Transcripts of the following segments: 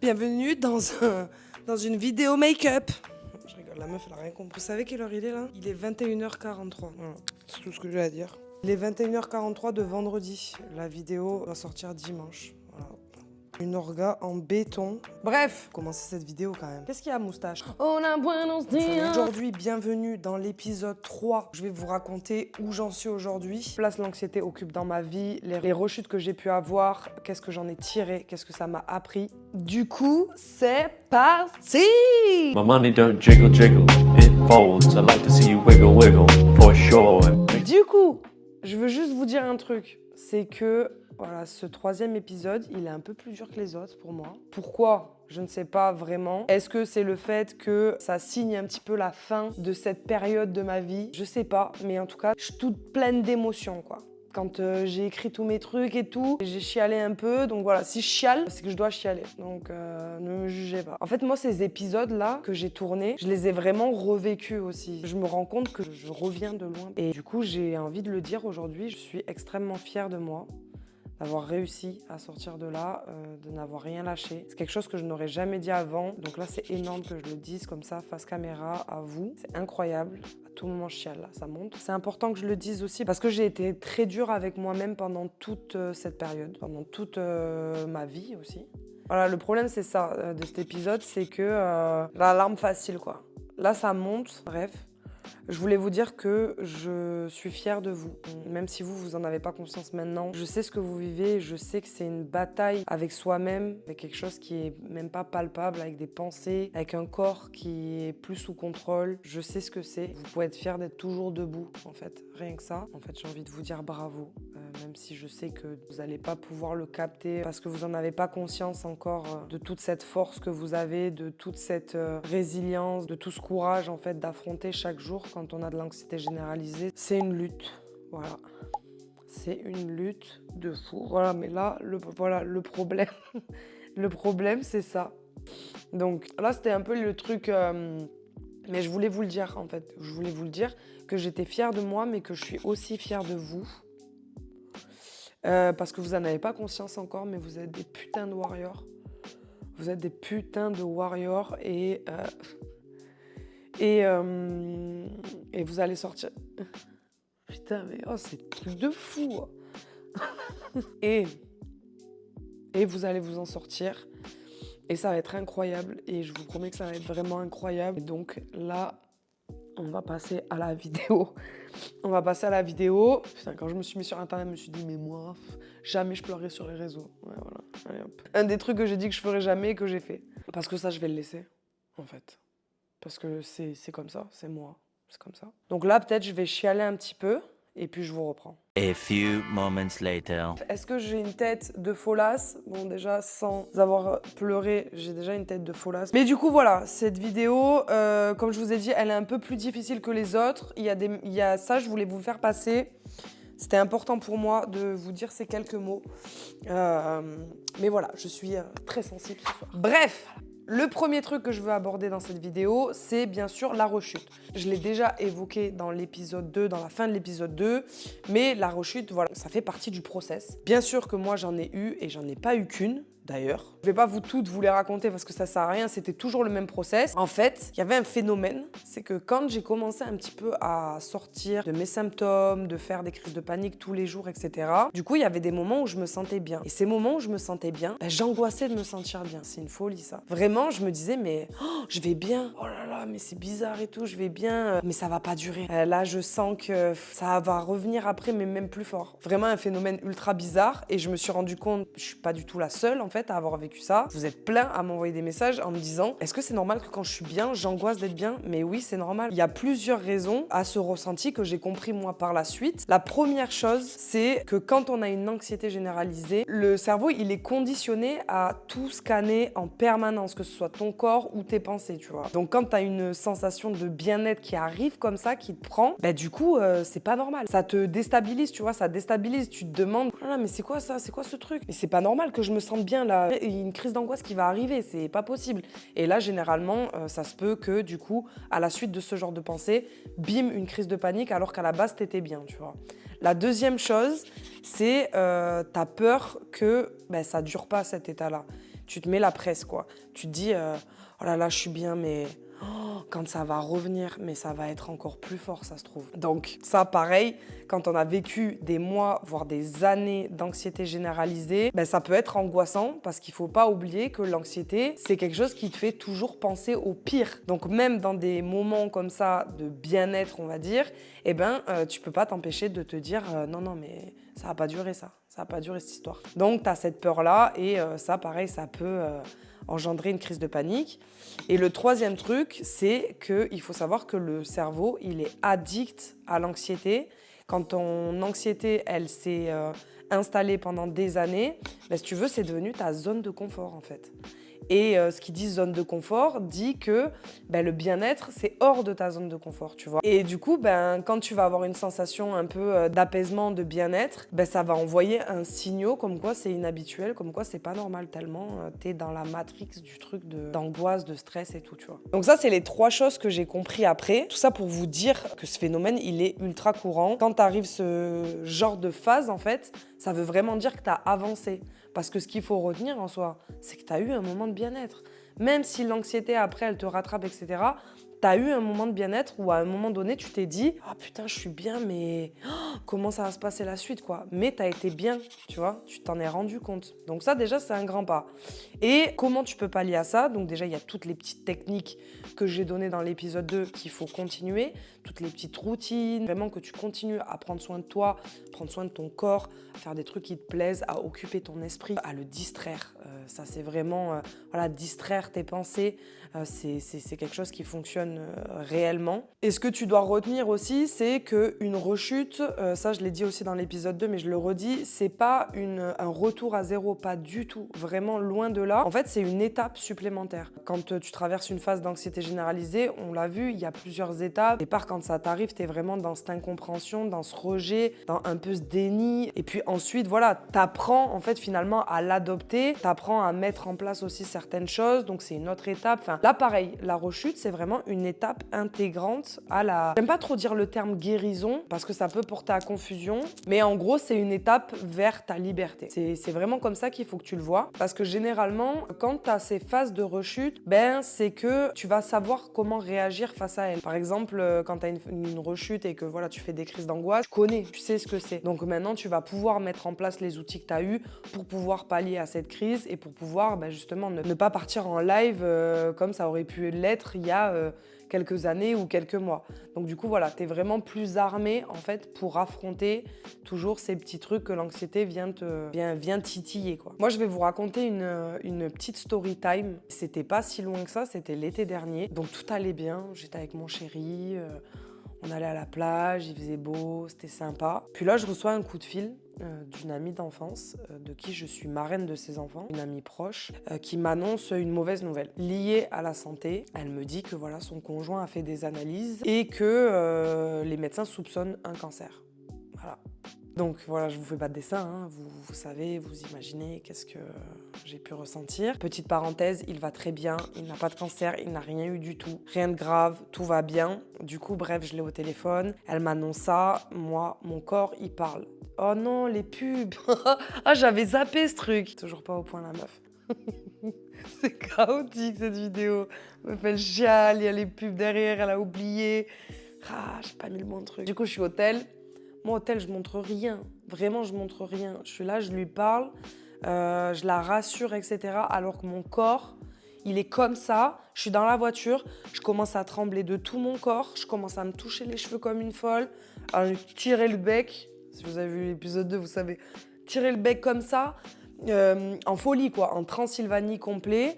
Bienvenue dans une vidéo make-up. Je rigole, la meuf elle a rien compris. Vous savez quelle heure il est là? Il est 21h43. Voilà, c'est tout ce que j'ai à dire. Il est 21h43 de vendredi. La vidéo va sortir dimanche. Voilà. Une orga en béton. Bref, commencez cette vidéo quand même. Qu'est-ce qu'il y a, moustache? Hola, buenos días. Aujourd'hui, bienvenue dans l'épisode 3. Je vais vous raconter où j'en suis aujourd'hui. Place l'anxiété occupe dans ma vie, les rechutes que j'ai pu avoir, qu'est-ce que j'en ai tiré, qu'est-ce que ça m'a appris. Du coup, c'est parti! My money don't jiggle jiggle, it folds. I like to see you wiggle wiggle, for sure. Du coup, je veux juste vous dire un truc, c'est que voilà, ce troisième épisode, il est un peu plus dur que les autres pour moi. Pourquoi? Je ne sais pas vraiment. Est-ce que c'est le fait que ça signe un petit peu la fin de cette période de ma vie? Je sais pas, mais en tout cas, je suis toute pleine d'émotions, quoi. Quand j'ai écrit tous mes trucs et tout, j'ai chialé un peu. Donc voilà, si je chiale, c'est que je dois chialer. Donc ne me jugez pas. En fait, moi, ces épisodes-là que j'ai tournés, je les ai vraiment revécus aussi. Je me rends compte que je reviens de loin. Et du coup, j'ai envie de le dire aujourd'hui, je suis extrêmement fière de moi d'avoir réussi à sortir de là, de n'avoir rien lâché. C'est quelque chose que je n'aurais jamais dit avant. Donc là, c'est énorme que je le dise comme ça, face caméra, à vous. C'est incroyable. À tout moment, je chiale là, ça monte. C'est important que je le dise aussi parce que j'ai été très dure avec moi-même pendant toute cette période, pendant toute ma vie aussi. Voilà, le problème, c'est ça, de cet épisode, c'est que la larme facile, quoi. Là, ça monte, bref. Je voulais vous dire que je suis fière de vous, même si vous en avez pas conscience maintenant. Je sais ce que vous vivez, je sais que c'est une bataille avec soi-même, avec quelque chose qui est même pas palpable, avec des pensées, avec un corps qui est plus sous contrôle. Je sais ce que c'est. Vous pouvez être fiers d'être toujours debout, en fait, rien que ça. En fait, j'ai envie de vous dire bravo, même si je sais que vous n'allez pas pouvoir le capter parce que vous n'en avez pas conscience encore de toute cette force que vous avez, de toute cette résilience, de tout ce courage, en fait, d'affronter chaque jour quand on a de l'anxiété généralisée. C'est une lutte, voilà. C'est une lutte de fou. Voilà, mais là, le problème, le problème, c'est ça. Donc là, c'était un peu le truc, mais je voulais vous le dire, en fait. Je voulais vous le dire que j'étais fière de moi, mais que je suis aussi fière de vous. Parce que vous n'en avez pas conscience encore, mais vous êtes des putains de warriors. Vous êtes des putains de warriors et vous allez sortir. Putain, mais oh, c'est un truc de fou. et vous allez vous en sortir. Et ça va être incroyable. Et je vous promets que ça va être vraiment incroyable. Et donc là, on va passer à la vidéo. On va passer à la vidéo. Putain, quand je me suis mis sur Internet, je me suis dit, mais moi, jamais je pleurerai sur les réseaux. Ouais, voilà. Allez, hop. Un des trucs que j'ai dit que je ferais jamais et que j'ai fait. Parce que ça, je vais le laisser, en fait. Parce que c'est comme ça, c'est moi. C'est comme ça. Donc là, peut-être, je vais chialer un petit peu et puis je vous reprends. A few moments later. Est-ce que j'ai une tête de folasse? Bon, déjà, sans avoir pleuré, j'ai déjà une tête de folasse. Mais du coup, voilà, cette vidéo, comme je vous ai dit, elle est un peu plus difficile que les autres. Il y a ça, je voulais vous faire passer. C'était important pour moi de vous dire ces quelques mots. Mais voilà, je suis très sensible ce soir. Bref, le premier truc que je veux aborder dans cette vidéo, c'est bien sûr la rechute. Je l'ai déjà évoqué dans l'épisode 2, dans la fin de l'épisode 2, mais la rechute, voilà, ça fait partie du process. Bien sûr que moi, j'en ai eu et j'en ai pas eu qu'une. D'ailleurs, je vais pas vous les raconter parce que ça sert à rien, c'était toujours le même process. En fait, il y avait un phénomène, c'est que quand j'ai commencé un petit peu à sortir de mes symptômes, de faire des crises de panique tous les jours, etc. Du coup, il y avait des moments où je me sentais bien. Et ces moments où je me sentais bien, j'angoissais de me sentir bien. C'est une folie, ça. Vraiment, je me disais, mais je vais bien. Oh là là, mais c'est bizarre et tout, je vais bien. Mais ça va pas durer. Là, je sens que ça va revenir après, mais même plus fort. Vraiment un phénomène ultra bizarre. Et je me suis rendu compte, je suis pas du tout la seule, en fait, à avoir vécu ça. Vous êtes plein à m'envoyer des messages en me disant, est-ce que c'est normal que quand je suis bien, j'angoisse d'être bien? Mais oui, c'est normal. Il y a plusieurs raisons à ce ressenti que j'ai compris moi par la suite. La première chose, c'est que quand on a une anxiété généralisée, le cerveau, il est conditionné à tout scanner en permanence, que ce soit ton corps ou tes pensées, tu vois. Donc quand tu as une sensation de bien-être qui arrive comme ça, qui te prend, bah du coup, c'est pas normal. Ça te déstabilise, tu vois, ça déstabilise. Tu te demandes, ah mais c'est quoi ça? C'est quoi ce truc? Mais c'est pas normal que je me sente bien là. Il y a une crise d'angoisse qui va arriver, c'est pas possible. Et là, généralement, ça se peut que du coup, à la suite de ce genre de pensée, bim, une crise de panique alors qu'à la base, t'étais bien, tu vois. La deuxième chose, c'est t'as peur que ça dure pas cet état-là. tu te mets la presse, quoi. Tu te dis, oh là là, je suis bien, mais quand ça va revenir, mais ça va être encore plus fort, ça se trouve. Donc ça, pareil, quand on a vécu des mois, voire des années d'anxiété généralisée, ben, ça peut être angoissant parce qu'il ne faut pas oublier que l'anxiété, c'est quelque chose qui te fait toujours penser au pire. Donc même dans des moments comme ça de bien-être, on va dire, eh ben, tu peux pas t'empêcher de te dire non, mais ça va pas durer ça va pas durer cette histoire. Donc tu as cette peur-là et ça, pareil, ça peut engendrer une crise de panique. Et le troisième truc, c'est qu'il faut savoir que le cerveau, il est addict à l'anxiété. Quand ton anxiété, elle s'est installée pendant des années, ben, si tu veux, c'est devenu ta zone de confort en fait. Et ce qui dit zone de confort dit que ben, le bien-être, c'est hors de ta zone de confort, tu vois. Et du coup, ben, quand tu vas avoir une sensation un peu d'apaisement, de bien-être, ben, ça va envoyer un signal comme quoi c'est inhabituel, comme quoi c'est pas normal tellement t'es dans la matrix du truc d'angoisse, de stress et tout, tu vois. Donc ça, c'est les 3 choses que j'ai compris après. Tout ça pour vous dire que ce phénomène, il est ultra courant. Quand t'arrives ce genre de phase, en fait, ça veut vraiment dire que t'as avancé. Parce que ce qu'il faut retenir en soi, c'est que tu as eu un moment de bien-être. Même si l'anxiété, après, elle te rattrape, etc., tu as eu un moment de bien-être où, à un moment donné, tu t'es dit « Ah putain, je suis bien, mais comment ça va se passer la suite, quoi ?» Mais tu as été bien, tu vois, tu t'en es rendu compte. Donc ça, déjà, c'est un grand pas. Et comment tu peux pallier à ça? Donc déjà, il y a toutes les petites techniques que j'ai données dans l'épisode 2 qu'il faut continuer, toutes les petites routines, vraiment que tu continues à prendre soin de toi, prendre soin de ton corps, à faire des trucs qui te plaisent, à occuper ton esprit, à le distraire. Ça, c'est vraiment, voilà, distraire tes pensées, c'est quelque chose qui fonctionne réellement. Et ce que tu dois retenir aussi, c'est qu'une rechute, ça je l'ai dit aussi dans l'épisode 2, mais je le redis, c'est pas un retour à zéro, pas du tout, vraiment loin de là. En fait, c'est une étape supplémentaire. Quand tu traverses une phase d'anxiété généralisée, on l'a vu, il y a plusieurs étapes. Au départ, quand ça t'arrive, t'es vraiment dans cette incompréhension, dans ce rejet, dans un peu ce déni. Et puis ensuite, voilà, t'apprends en fait finalement à l'adopter, t'apprends à mettre en place aussi certaines choses, donc c'est une autre étape. Enfin, là, pareil, la rechute, c'est vraiment une étape intégrante à la... J'aime pas trop dire le terme guérison, parce que ça peut porter à confusion, mais en gros, c'est une étape vers ta liberté. C'est vraiment comme ça qu'il faut que tu le vois, parce que généralement, quand tu as ces phases de rechute, ben, c'est que tu vas savoir comment réagir face à elles. Par exemple, quand tu as une rechute et que voilà, tu fais des crises d'angoisse, tu connais, tu sais ce que c'est. Donc maintenant, tu vas pouvoir mettre en place les outils que tu as eus pour pouvoir pallier à cette crise et pour pouvoir ben, justement ne pas partir en live comme ça aurait pu l'être il y a quelques années ou quelques mois. Donc du coup, voilà, tu es vraiment plus armé en fait pour affronter toujours ces petits trucs que l'anxiété vient titiller, quoi. Moi, je vais vous raconter une petite story time. C'était pas si loin que ça, c'était l'été dernier. Donc tout allait bien, j'étais avec mon chéri, on allait à la plage, il faisait beau, c'était sympa. Puis là, je reçois un coup de fil d'une amie d'enfance, de qui je suis marraine de ses enfants, une amie proche, qui m'annonce une mauvaise nouvelle liée à la santé. Elle me dit que voilà, son conjoint a fait des analyses et que les médecins soupçonnent un cancer. Voilà. Donc voilà, je vous fais pas de dessin, hein. Vous savez, vous imaginez qu'est-ce que j'ai pu ressentir. Petite parenthèse, il va très bien, il n'a pas de cancer, il n'a rien eu du tout. Rien de grave, tout va bien. Du coup, bref, je l'ai au téléphone, elle m'annonce ça, moi, mon corps, il parle. Oh non, les pubs. Ah, j'avais zappé ce truc. Toujours pas au point la meuf. C'est chaotique cette vidéo. Elle me fait le chial, il y a les pubs derrière, elle a oublié. Ah, j'ai pas mis le bon truc. Du coup, je suis au tel. Moi, au tel, je montre rien. Vraiment, je montre rien. Je suis là, je lui parle, je la rassure, etc. Alors que mon corps, il est comme ça. Je suis dans la voiture, je commence à trembler de tout mon corps. Je commence à me toucher les cheveux comme une folle, à me tirer le bec. Si vous avez vu l'épisode 2, vous savez, tirer le bec comme ça, en folie, quoi, en Transylvanie complet.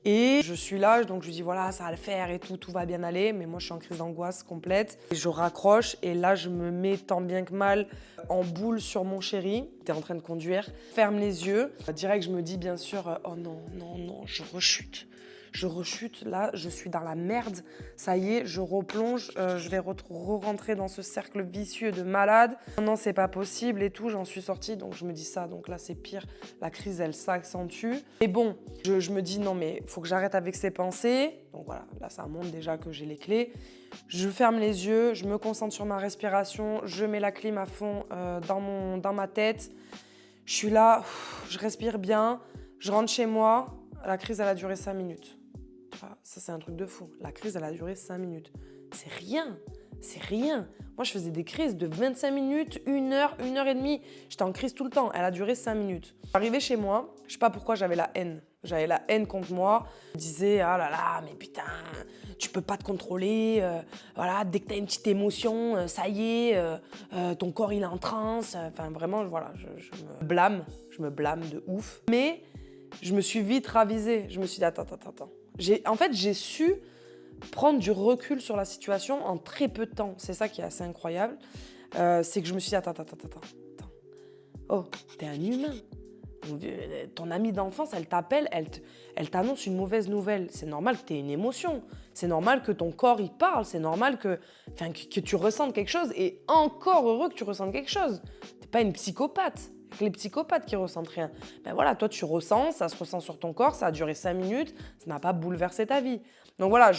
Et je suis là, donc je lui dis voilà, ça va le faire et tout va bien aller. Mais moi, je suis en crise d'angoisse complète. Et je raccroche et là, je me mets tant bien que mal en boule sur mon chéri. Il était en train de conduire. Ferme les yeux. Direct, je me dis bien sûr, oh non, non, non, je rechute. Je rechute, là, je suis dans la merde. Ça y est, je replonge, je vais re-rentrer dans ce cercle vicieux de malade. Non, c'est pas possible et tout, j'en suis sortie, donc je me dis ça. Donc là, c'est pire, la crise, elle s'accentue. Et bon, je me dis non, mais faut que j'arrête avec ces pensées. Donc voilà, là, ça montre déjà que j'ai les clés. Je ferme les yeux, je me concentre sur ma respiration, je mets la clim à fond dans ma tête. Je suis là, je respire bien, je rentre chez moi. la crise, elle a duré 5 minutes. Tu vois, ça, c'est un truc de fou. La crise, elle a duré 5 minutes. C'est rien. C'est rien. Moi, je faisais des crises de 25 minutes, 1 heure, 1 heure et demie. J'étais en crise tout le temps. Elle a duré 5 minutes. Arrivé chez moi, je sais pas pourquoi j'avais la haine. J'avais la haine contre moi. Je me disais, ah là là, mais putain, tu peux pas te contrôler. Voilà, dès que t'as une petite émotion, ça y est, ton corps il est en transe. Enfin, vraiment, voilà, je me blâme. Je me blâme de ouf. Mais je me suis vite ravisée. Je me suis dit, attends. En fait, j'ai su prendre du recul sur la situation en très peu de temps. C'est ça qui est assez incroyable. C'est que je me suis dit, attends. Oh, t'es un humain. Ton amie d'enfance, elle t'appelle, elle t'annonce une mauvaise nouvelle. C'est normal que tu aies une émotion. C'est normal que ton corps, il parle. C'est normal que tu ressentes quelque chose. Et encore heureux que tu ressentes quelque chose. T'es pas une psychopathe. Les psychopathes qui ressentent rien. Ben voilà, toi, tu ressens, ça se ressent sur ton corps, ça a duré 5 minutes, ça n'a pas bouleversé ta vie. Donc voilà,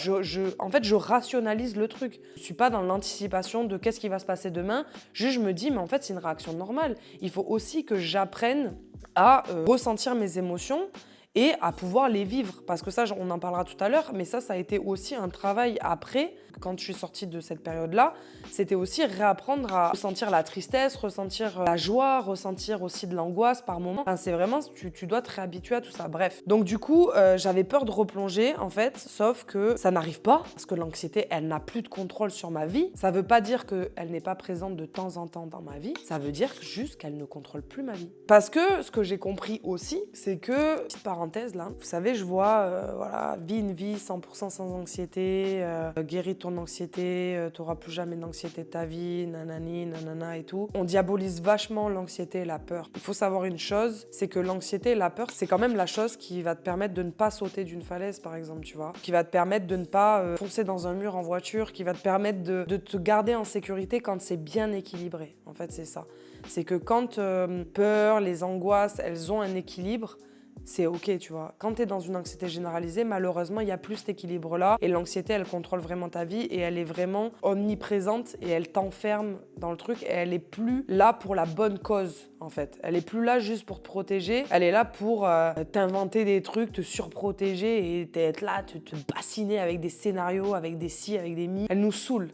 en fait, je rationalise le truc. Je ne suis pas dans l'anticipation de qu'est-ce qui va se passer demain. Juste, je me dis, mais en fait, c'est une réaction normale. Il faut aussi que j'apprenne à ressentir mes émotions et à pouvoir les vivre. Parce que ça, on en parlera tout à l'heure, mais ça a été aussi un travail après, quand je suis sortie de cette période-là, c'était aussi réapprendre à ressentir la tristesse, ressentir la joie, ressentir aussi de l'angoisse par moments. Enfin, c'est vraiment, tu dois te réhabituer à tout ça. Bref. Donc du coup, j'avais peur de replonger, en fait, sauf que ça n'arrive pas, parce que l'anxiété, elle n'a plus de contrôle sur ma vie. Ça veut pas dire qu'elle n'est pas présente de temps en temps dans ma vie, ça veut dire juste qu'elle ne contrôle plus ma vie. Parce que ce que j'ai compris aussi, c'est que, petite parenthèse là, vous savez, je vois, voilà, vis une vie 100% sans anxiété, guéris ton anxiété, t'auras plus jamais d'anxiété de ta vie, nanani, nanana et tout. On diabolise vachement l'anxiété et la peur. Il faut savoir une chose, c'est que l'anxiété et la peur, c'est quand même la chose qui va te permettre de ne pas sauter d'une falaise, par exemple, tu vois. Qui va te permettre de ne pas foncer dans un mur en voiture, qui va te permettre de te garder en sécurité quand c'est bien équilibré. En fait, c'est ça. C'est que quand peur, les angoisses, elles ont un équilibre, c'est ok, tu vois. Quand tu es dans une anxiété généralisée, malheureusement, il n'y a plus cet équilibre-là. Et l'anxiété, elle contrôle vraiment ta vie et elle est vraiment omniprésente et elle t'enferme dans le truc et elle est plus là pour la bonne cause, en fait. Elle est plus là juste pour te protéger. Elle est là pour t'inventer des trucs, te surprotéger et être là, te bassiner avec des scénarios, avec des si, avec des mi. Elle nous saoule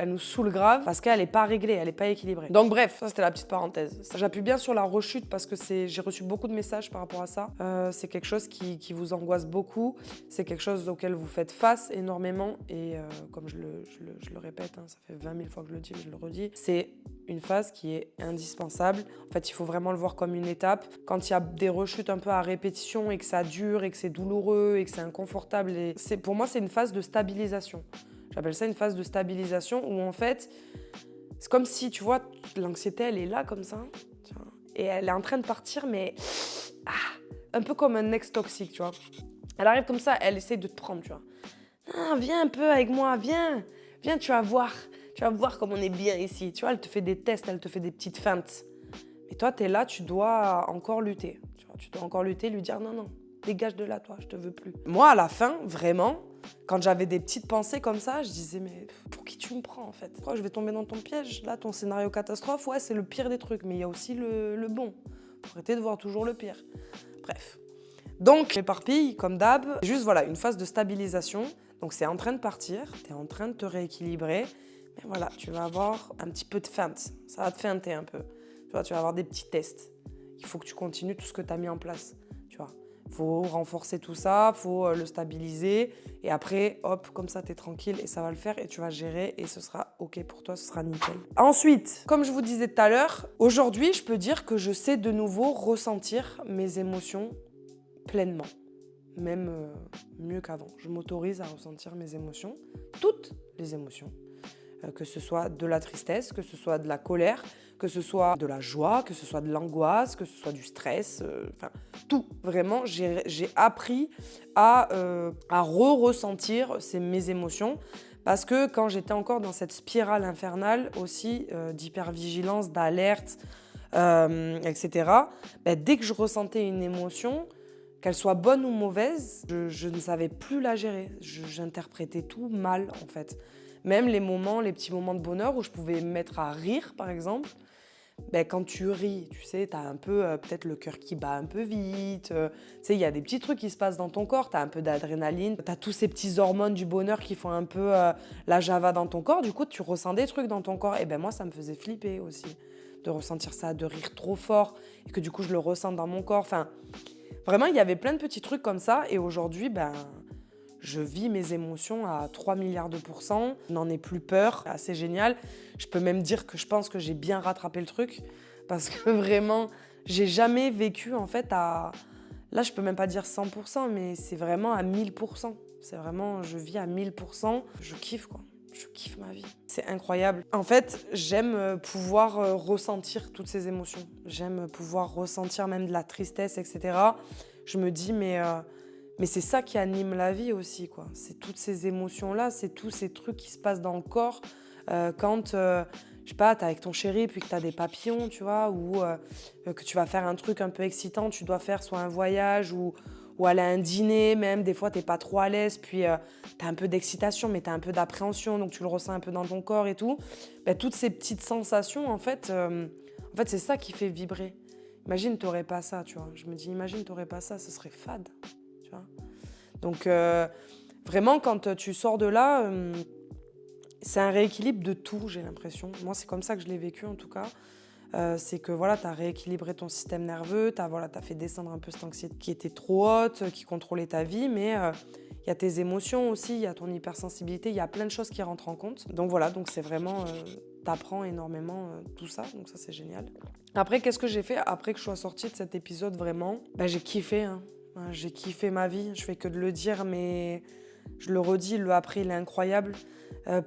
grave parce qu'elle n'est pas réglée, elle n'est pas équilibrée. Donc bref, ça c'était la petite parenthèse. J'appuie bien sur la rechute parce que j'ai reçu beaucoup de messages par rapport à ça. C'est quelque chose qui vous angoisse beaucoup, c'est quelque chose auquel vous faites face énormément et comme je le répète, hein, ça fait 20 000 fois que je le dis, mais je le redis, c'est une phase qui est indispensable. En fait, il faut vraiment le voir comme une étape. Quand il y a des rechutes un peu à répétition et que ça dure et que c'est douloureux et que c'est inconfortable, pour moi, c'est une phase de stabilisation. J'appelle ça une phase de stabilisation où en fait, c'est comme si, tu vois, l'anxiété, elle est là comme ça, tu vois, et elle est en train de partir, mais un peu comme un ex toxique, tu vois. Elle arrive comme ça, elle essaie de te prendre, tu vois. Ah, viens un peu avec moi, viens, tu vas voir comme on est bien ici. Tu vois, elle te fait des tests, elle te fait des petites feintes. Mais toi, t'es là, tu dois encore lutter. Tu vois, tu dois encore lutter, lui dire non, dégage de là, toi, je te veux plus. Moi, à la fin, vraiment, quand j'avais des petites pensées comme ça, je disais, mais pour qui tu me prends, en fait? Pourquoi je vais tomber dans ton piège? Là, ton scénario catastrophe, ouais, c'est le pire des trucs, mais il y a aussi le bon. Faut arrêter de voir toujours le pire. Bref. Donc, m'éparpille, comme d'hab. Juste, voilà, une phase de stabilisation. Donc, c'est en train de partir, t'es en train de te rééquilibrer. Mais voilà, tu vas avoir un petit peu de feinte. Ça va te feinter un peu. Tu vois, tu vas avoir des petits tests. Il faut que tu continues tout ce que tu as mis en place. Tu vois, il faut renforcer tout ça, il faut le stabiliser. Et après, hop, comme ça, tu es tranquille et ça va le faire et tu vas gérer et ce sera OK pour toi, ce sera nickel. Ensuite, comme je vous disais tout à l'heure, aujourd'hui, je peux dire que je sais de nouveau ressentir mes émotions pleinement. Même mieux qu'avant. Je m'autorise à ressentir mes émotions, toutes les émotions. Que ce soit de la tristesse, que ce soit de la colère, que ce soit de la joie, que ce soit de l'angoisse, que ce soit du stress, enfin tout. Vraiment, j'ai appris à ressentir mes émotions parce que quand j'étais encore dans cette spirale infernale aussi d'hypervigilance, d'alerte, etc., dès que je ressentais une émotion, qu'elle soit bonne ou mauvaise, je ne savais plus la gérer. J'interprétais tout mal en fait. Même les petits moments de bonheur où je pouvais me mettre à rire, par exemple, ben, quand tu ris, tu sais, t'as un peu peut-être le cœur qui bat un peu vite. Tu sais, il y a des petits trucs qui se passent dans ton corps. T'as un peu d'adrénaline. T'as tous ces petits hormones du bonheur qui font un peu la java dans ton corps. Du coup, tu ressens des trucs dans ton corps. Et ben moi, ça me faisait flipper aussi de ressentir ça, de rire trop fort et que du coup, je le ressens dans mon corps. Enfin, vraiment, il y avait plein de petits trucs comme ça. Et aujourd'hui, ben, je vis mes émotions à 3 milliards de %. Je n'en ai plus peur. C'est assez génial. Je peux même dire que je pense que j'ai bien rattrapé le truc. Parce que vraiment, j'ai jamais vécu en fait à... Là, je peux même pas dire 100%, mais c'est vraiment à 1000%. C'est vraiment, je vis à 1000%. Je kiffe, quoi. Je kiffe ma vie. C'est incroyable. En fait, j'aime pouvoir ressentir toutes ces émotions. J'aime pouvoir ressentir même de la tristesse, etc. Je me dis, mais c'est ça qui anime la vie aussi, quoi. C'est toutes ces émotions-là, c'est tous ces trucs qui se passent dans le corps quand, je sais pas, t'es avec ton chéri puis que t'as des papillons, tu vois, ou que tu vas faire un truc un peu excitant, tu dois faire soit un voyage ou aller à un dîner, même des fois t'es pas trop à l'aise, puis t'as un peu d'excitation, mais t'as un peu d'appréhension, donc tu le ressens un peu dans ton corps et tout. Ben, toutes ces petites sensations, en fait c'est ça qui fait vibrer. Imagine, t'aurais pas ça, tu vois. Je me dis, imagine, t'aurais pas ça, ce serait fade, tu vois. Donc, vraiment, quand tu sors de là, c'est un rééquilibre de tout, j'ai l'impression. Moi, c'est comme ça que je l'ai vécu, en tout cas. C'est que voilà, tu as rééquilibré ton système nerveux, tu as fait descendre un peu cette anxiété qui était trop haute, qui contrôlait ta vie, mais il y a tes émotions aussi, il y a ton hypersensibilité, il y a plein de choses qui rentrent en compte. Donc voilà, donc c'est vraiment, t'apprends énormément tout ça, donc ça c'est génial. Après, qu'est-ce que j'ai fait après que je sois sortie de cet épisode vraiment? Bah, j'ai kiffé, hein. J'ai kiffé ma vie, je fais que de le dire, mais je le redis, le après il est incroyable.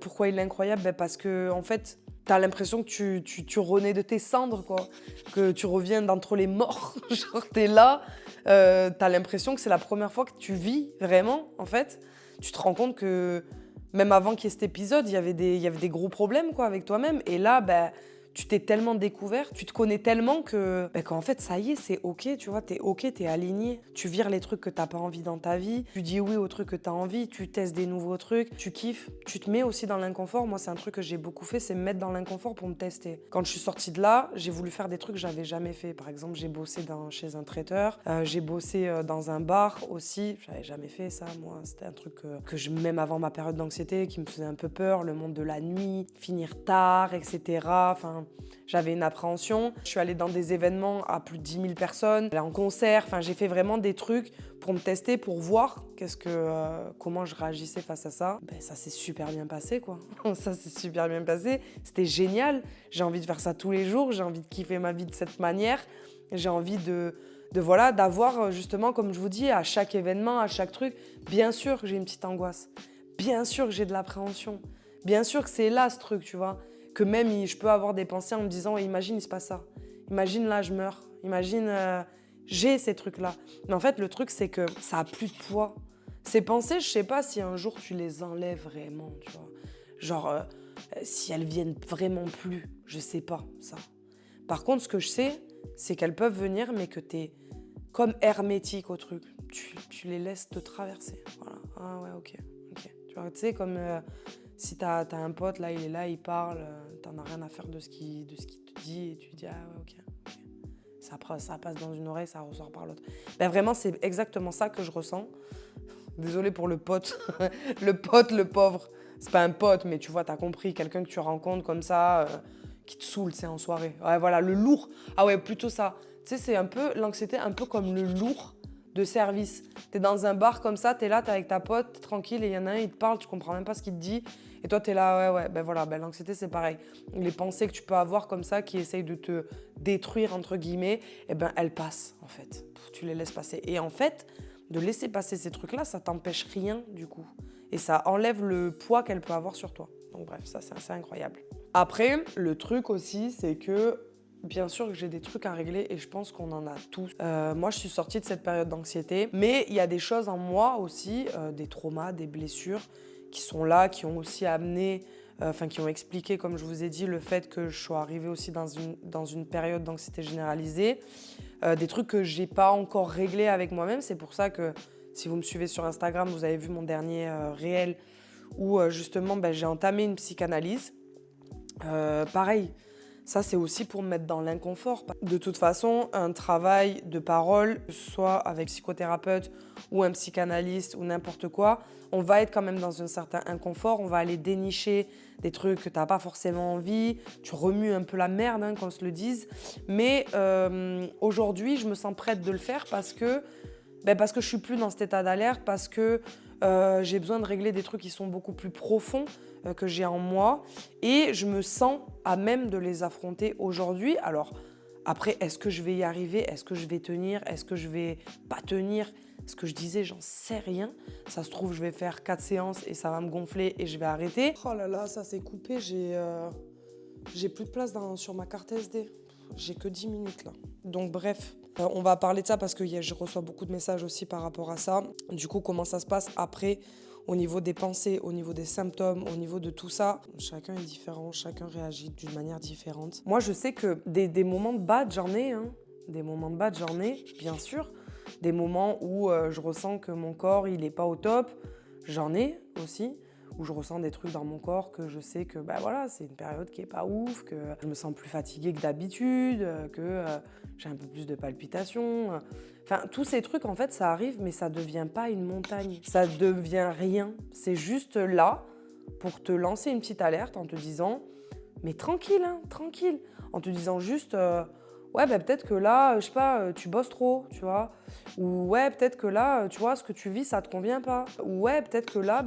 Pourquoi il est incroyable? Bah, parce que en fait, t'as l'impression que tu renais de tes cendres, quoi. Que tu reviens d'entre les morts. Genre, t'es là, t'as l'impression que c'est la première fois que tu vis vraiment, en fait. Tu te rends compte que même avant qu'il y ait cet épisode, il y avait des gros problèmes, quoi, avec toi-même. Et là, bah, tu t'es tellement découvert, tu te connais tellement qu'en fait, ça y est, c'est OK, tu vois, t'es OK, t'es aligné. Tu vires les trucs que t'as pas envie dans ta vie, tu dis oui aux trucs que t'as envie, tu testes des nouveaux trucs, tu kiffes. Tu te mets aussi dans l'inconfort. Moi, c'est un truc que j'ai beaucoup fait, c'est me mettre dans l'inconfort pour me tester. Quand je suis sortie de là, j'ai voulu faire des trucs que j'avais jamais fait. Par exemple, j'ai bossé chez un traiteur, j'ai bossé dans un bar aussi. J'avais jamais fait ça, moi. C'était un truc même avant ma période d'anxiété, qui me faisait un peu peur, le monde de la nuit, finir tard, etc. Enfin, j'avais une appréhension. Je suis allée dans des événements à plus de 10 000 personnes, en concert. Enfin, j'ai fait vraiment des trucs pour me tester, pour voir comment je réagissais face à ça. Ben, ça s'est super bien passé, quoi. Ça s'est super bien passé. C'était génial. J'ai envie de faire ça tous les jours. J'ai envie de kiffer ma vie de cette manière. J'ai envie d'avoir justement, comme je vous dis, à chaque événement, à chaque truc. Bien sûr que j'ai une petite angoisse. Bien sûr que j'ai de l'appréhension. Bien sûr que c'est là, ce truc, tu vois. Que même je peux avoir des pensées en me disant imagine il se passe ça, imagine là je meurs, imagine j'ai ces trucs-là. Mais en fait le truc c'est que ça a plus de poids. Ces pensées, je sais pas si un jour tu les enlèves vraiment, tu vois. Genre si elles viennent vraiment plus, je sais pas ça. Par contre ce que je sais, c'est qu'elles peuvent venir mais que t'es comme hermétique au truc. Tu les laisses te traverser. Voilà. Ah ouais ok. Tu vois, tu sais comme... si t'as un pote, là, il est là, il parle, t'en as rien à faire de ce qu'il te dit et tu dis « Ah ouais, ok. » Ça passe dans une oreille, ça ressort par l'autre. Ben vraiment, c'est exactement ça que je ressens. Désolée pour le pote. Le pauvre. C'est pas un pote, mais tu vois, t'as compris. Quelqu'un que tu rencontres comme ça, qui te saoule, c'est en soirée. Ouais, voilà, le lourd. Ah ouais, plutôt ça. Tu sais, c'est un peu l'anxiété, un peu comme le lourd de service. T'es dans un bar comme ça, t'es là, t'es avec ta pote, tranquille, et il y en a un, il te parle, tu comprends même pas ce qu'il te dit, et toi t'es là, ouais, ben voilà, ben l'anxiété c'est pareil. Les pensées que tu peux avoir comme ça, qui essayent de te détruire, entre guillemets, eh ben elles passent, en fait. Tu les laisses passer. Et en fait, de laisser passer ces trucs-là, ça t'empêche rien, du coup. Et ça enlève le poids qu'elle peut avoir sur toi. Donc bref, ça c'est assez incroyable. Après, le truc aussi, c'est que bien sûr que j'ai des trucs à régler et je pense qu'on en a tous. Moi, je suis sortie de cette période d'anxiété, mais il y a des choses en moi aussi, des traumas, des blessures qui sont là, qui ont aussi amené, qui ont expliqué, comme je vous ai dit, le fait que je sois arrivée aussi dans une période d'anxiété généralisée. Des trucs que j'ai pas encore réglés avec moi-même. C'est pour ça que si vous me suivez sur Instagram, vous avez vu mon dernier réel où justement j'ai entamé une psychanalyse. Pareil. Ça, c'est aussi pour me mettre dans l'inconfort. De toute façon, un travail de parole, que ce soit avec psychothérapeute ou un psychanalyste ou n'importe quoi, on va être quand même dans un certain inconfort. On va aller dénicher des trucs que tu n'as pas forcément envie. Tu remues un peu la merde, hein, qu'on se le dise. Mais aujourd'hui, je me sens prête de le faire parce que je suis plus dans cet état d'alerte, parce que j'ai besoin de régler des trucs qui sont beaucoup plus profonds que j'ai en moi et je me sens à même de les affronter aujourd'hui. Alors après, est-ce que je vais y arriver? Est-ce que je vais tenir? Est-ce que je vais pas tenir? Ce que je disais, j'en sais rien. Ça se trouve, je vais faire 4 séances et ça va me gonfler et je vais arrêter. Oh là là, ça s'est coupé, j'ai plus de place sur ma carte SD. J'ai que 10 minutes là. Donc bref, on va parler de ça parce que je reçois beaucoup de messages aussi par rapport à ça. Du coup, comment ça se passe après au niveau des pensées, au niveau des symptômes, au niveau de tout ça? Chacun est différent, chacun réagit d'une manière différente. Moi, je sais que des moments de bad, j'en ai. Hein. Des moments de bad, j'en ai, bien sûr. Des moments où je ressens que mon corps, il n'est pas au top, j'en ai aussi. Où je ressens des trucs dans mon corps que je sais que c'est une période qui est pas ouf, que je me sens plus fatiguée que d'habitude, que j'ai un peu plus de palpitations. Enfin, tous ces trucs, en fait, ça arrive, mais ça devient pas une montagne. Ça devient rien. C'est juste là pour te lancer une petite alerte en te disant « mais tranquille, hein, tranquille ». En te disant juste ouais, peut-être que là, je sais pas, tu bosses trop, tu vois. Ou ouais, peut-être que là, tu vois, ce que tu vis, ça te convient pas. Ou ouais, peut-être que là,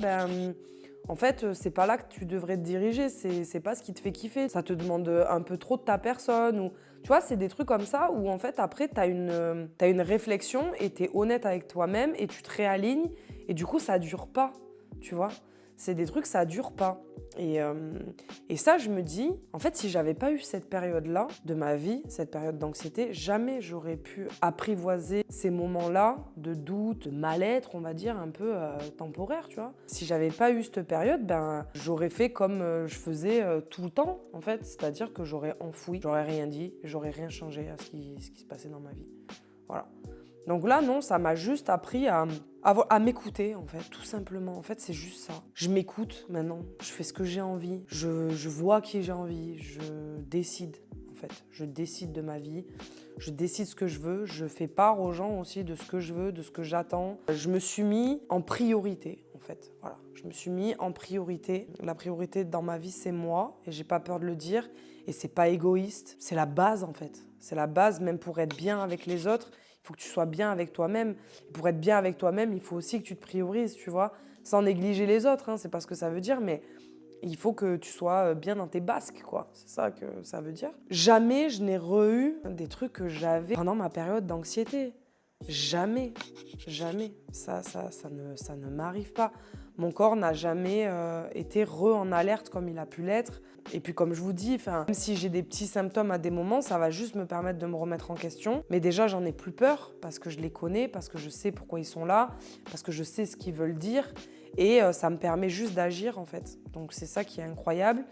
en fait, c'est pas là que tu devrais te diriger, c'est pas ce qui te fait kiffer. Ça te demande un peu trop de ta personne. Ou, tu vois, c'est des trucs comme ça où en fait, après, t'as une réflexion et t'es honnête avec toi-même et tu te réalignes. Et du coup, ça dure pas, tu vois. C'est des trucs, ça dure pas. Et ça, je me dis, en fait, si j'avais pas eu cette période-là de ma vie, cette période d'anxiété, jamais j'aurais pu apprivoiser ces moments-là de doute, de mal-être, on va dire, un peu temporaire, tu vois. Si j'avais pas eu cette période, j'aurais fait comme je faisais tout le temps, en fait. C'est-à-dire que j'aurais enfoui, j'aurais rien dit, j'aurais rien changé à ce qui se passait dans ma vie. Voilà. Donc là, non, ça m'a juste appris à m'écouter, en fait, tout simplement. En fait, c'est juste ça. Je m'écoute maintenant, je fais ce que j'ai envie, je vois qui j'ai envie, je décide, en fait. Je décide de ma vie, je décide ce que je veux, je fais part aux gens aussi de ce que je veux, de ce que j'attends. Je me suis mis en priorité, en fait. Voilà, je me suis mis en priorité. La priorité dans ma vie, c'est moi, et j'ai pas peur de le dire. Et c'est pas égoïste, c'est la base, en fait. C'est la base, même pour être bien avec les autres. Il faut que tu sois bien avec toi-même. Et pour être bien avec toi-même, il faut aussi que tu te priorises, tu vois, sans négliger les autres, hein, c'est pas ce que ça veut dire, mais il faut que tu sois bien dans tes basques, quoi. C'est ça que ça veut dire. Jamais je n'ai re-eu des trucs que j'avais pendant ma période d'anxiété. Jamais, jamais. Ça ne m'arrive pas. Mon corps n'a jamais été en alerte comme il a pu l'être. Et puis comme je vous dis, même si j'ai des petits symptômes à des moments, ça va juste me permettre de me remettre en question. Mais déjà, j'en ai plus peur parce que je les connais, parce que je sais pourquoi ils sont là, parce que je sais ce qu'ils veulent dire. Et ça me permet juste d'agir, en fait. Donc c'est ça qui est incroyable.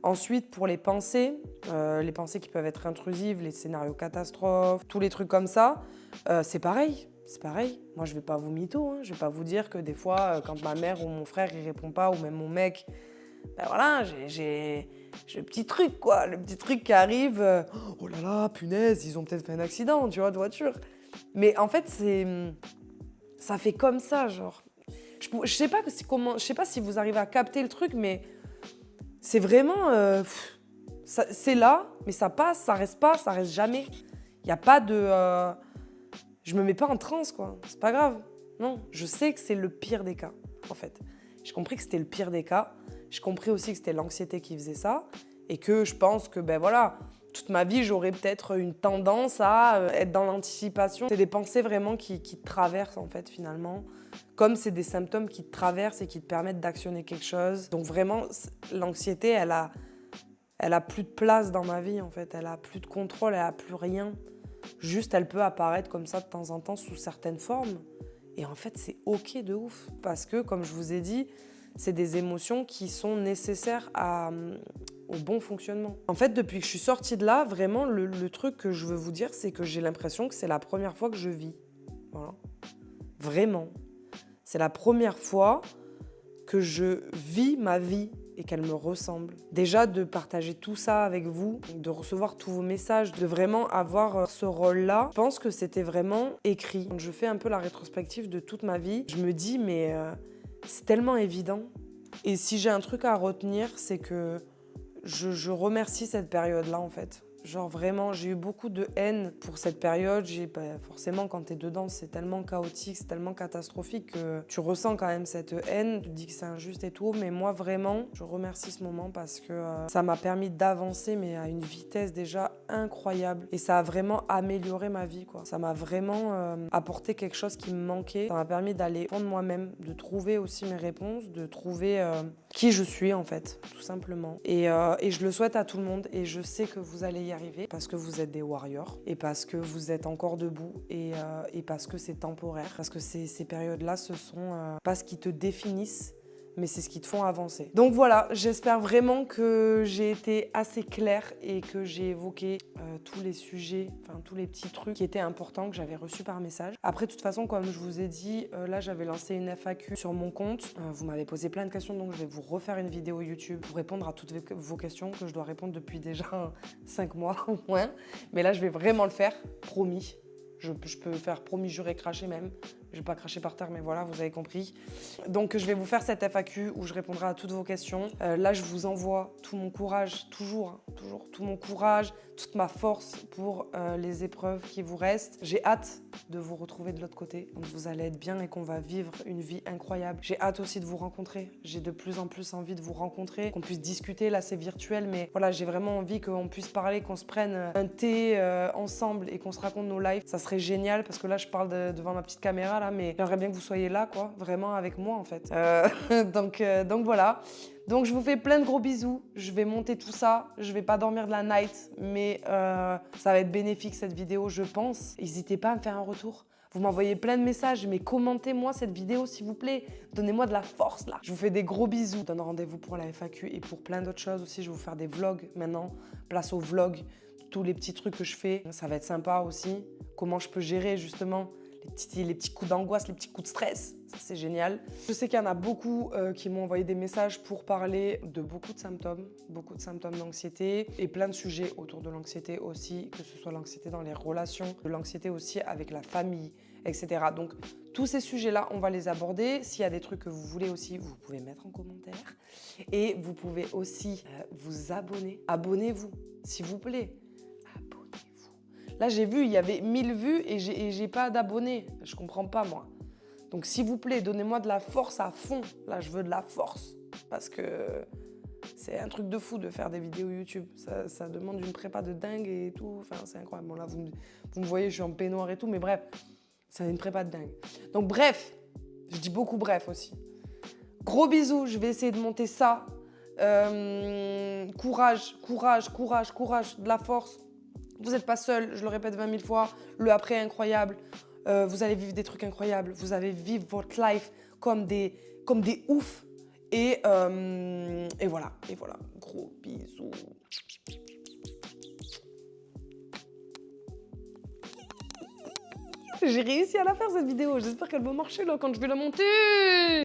Ensuite, pour les pensées qui peuvent être intrusives, les scénarios catastrophes, tous les trucs comme ça, c'est pareil. C'est pareil. Moi, je vais pas vous mytho, hein. Je vais pas vous dire que des fois, quand ma mère ou mon frère il répond pas, ou même mon mec, j'ai le petit truc, quoi. Le petit truc qui arrive. Oh là là, punaise, ils ont peut-être fait un accident, tu vois, de voiture. Mais en fait, ça fait comme ça, genre. Je sais pas si vous arrivez à capter le truc, mais c'est vraiment... c'est là, mais ça passe, ça reste jamais. Il n'y a pas de... je me mets pas en transe, quoi. C'est pas grave. Non, je sais que c'est le pire des cas, en fait. J'ai compris que c'était le pire des cas. J'ai compris aussi que c'était l'anxiété qui faisait ça. Et que je pense que, toute ma vie, j'aurais peut-être une tendance à être dans l'anticipation. C'est des pensées vraiment qui te traversent, en fait, finalement. Comme c'est des symptômes qui te traversent et qui te permettent d'actionner quelque chose. Donc vraiment, l'anxiété, elle a plus de place dans ma vie, en fait. Elle a plus de contrôle, elle a plus rien. Juste, elle peut apparaître comme ça de temps en temps sous certaines formes. Et en fait, c'est OK de ouf. Parce que, comme je vous ai dit, c'est des émotions qui sont nécessaires au bon fonctionnement. En fait, depuis que je suis sortie de là, vraiment, le truc que je veux vous dire, c'est que j'ai l'impression que c'est la première fois que je vis. Voilà. Vraiment. C'est la première fois que je vis ma vie. et qu'elle me ressemble. Déjà de partager tout ça avec vous, de recevoir tous vos messages, de vraiment avoir ce rôle-là, je pense que c'était vraiment écrit. Quand je fais un peu la rétrospective de toute ma vie, je me dis mais c'est tellement évident. Et si j'ai un truc à retenir, c'est que je remercie cette période-là en fait. Genre vraiment, j'ai eu beaucoup de haine pour cette période. Forcément, quand t'es dedans, c'est tellement chaotique, c'est tellement catastrophique que tu ressens quand même cette haine. Tu te dis que c'est injuste et tout. Mais moi, vraiment, je remercie ce moment parce que ça m'a permis d'avancer, mais à une vitesse déjà incroyable. Et ça a vraiment amélioré ma vie, quoi. Ça m'a vraiment apporté quelque chose qui me manquait. Ça m'a permis d'aller au fond de moi-même, de trouver aussi mes réponses, de trouver qui je suis, en fait, tout simplement. Et je le souhaite à tout le monde. Et je sais que vous allez y arriver parce que vous êtes des warriors et parce que vous êtes encore debout et parce que c'est temporaire, parce que ces périodes-là, ce sont pas ce qui te définissent, mais c'est ce qui te font avancer. Donc voilà, j'espère vraiment que j'ai été assez claire et que j'ai évoqué tous les sujets, enfin tous les petits trucs qui étaient importants que j'avais reçus par message. Après, de toute façon, comme je vous ai dit, là j'avais lancé une FAQ sur mon compte. Vous m'avez posé plein de questions, donc je vais vous refaire une vidéo YouTube pour répondre à toutes vos questions que je dois répondre depuis déjà 5 mois au moins. Mais là, je vais vraiment le faire, promis. Je peux faire promis, juré, cracher même. Je vais pas cracher par terre, mais voilà, vous avez compris. Donc, je vais vous faire cette FAQ où je répondrai à toutes vos questions. Là, je vous envoie tout mon courage, toujours tout mon courage, toute ma force pour les épreuves qui vous restent. J'ai hâte de vous retrouver de l'autre côté, quand vous allez être bien et qu'on va vivre une vie incroyable. J'ai hâte aussi de vous rencontrer. J'ai de plus en plus envie de vous rencontrer, qu'on puisse discuter. Là, c'est virtuel, mais voilà, j'ai vraiment envie qu'on puisse parler, qu'on se prenne un thé ensemble et qu'on se raconte nos lives. Ça serait génial parce que là, je parle devant ma petite caméra, là, mais j'aimerais bien que vous soyez là, quoi, vraiment avec moi, en fait. Donc voilà. Donc, je vous fais plein de gros bisous. Je vais monter tout ça. Je vais pas dormir de la night, mais ça va être bénéfique, cette vidéo, je pense. N'hésitez pas à me faire un retour. Vous m'envoyez plein de messages, mais commentez-moi cette vidéo, s'il vous plaît. Donnez-moi de la force, là. Je vous fais des gros bisous. Je vous donne rendez-vous pour la FAQ et pour plein d'autres choses aussi. Je vais vous faire des vlogs maintenant. Place aux vlogs, tous les petits trucs que je fais. Ça va être sympa aussi. Comment je peux gérer, justement, les petits coups d'angoisse, les petits coups de stress. Ça, c'est génial. Je sais qu'il y en a beaucoup qui m'ont envoyé des messages pour parler de beaucoup de symptômes d'anxiété et plein de sujets autour de l'anxiété aussi, que ce soit l'anxiété dans les relations, de l'anxiété aussi avec la famille, etc. Donc, tous ces sujets-là, on va les aborder. S'il y a des trucs que vous voulez aussi, vous pouvez mettre en commentaire. Et vous pouvez aussi vous abonner. Abonnez-vous, s'il vous plaît. Là, j'ai vu, il y avait 1000 vues et j'ai pas d'abonnés. Je comprends pas, moi. Donc, s'il vous plaît, donnez-moi de la force à fond. Là, je veux de la force. Parce que c'est un truc de fou de faire des vidéos YouTube. Ça demande une prépa de dingue et tout. Enfin, c'est incroyable. Bon, là, vous me voyez, je suis en peignoir et tout. Mais bref, c'est une prépa de dingue. Donc, bref. Je dis beaucoup bref aussi. Gros bisous. Je vais essayer de monter ça. Courage. De la force. Vous n'êtes pas seul, je le répète 20 000 fois, le après est incroyable, vous allez vivre des trucs incroyables, vous allez vivre votre life comme des oufs. Et voilà, gros bisous. J'ai réussi à la faire cette vidéo, j'espère qu'elle va marcher là quand je vais la monter.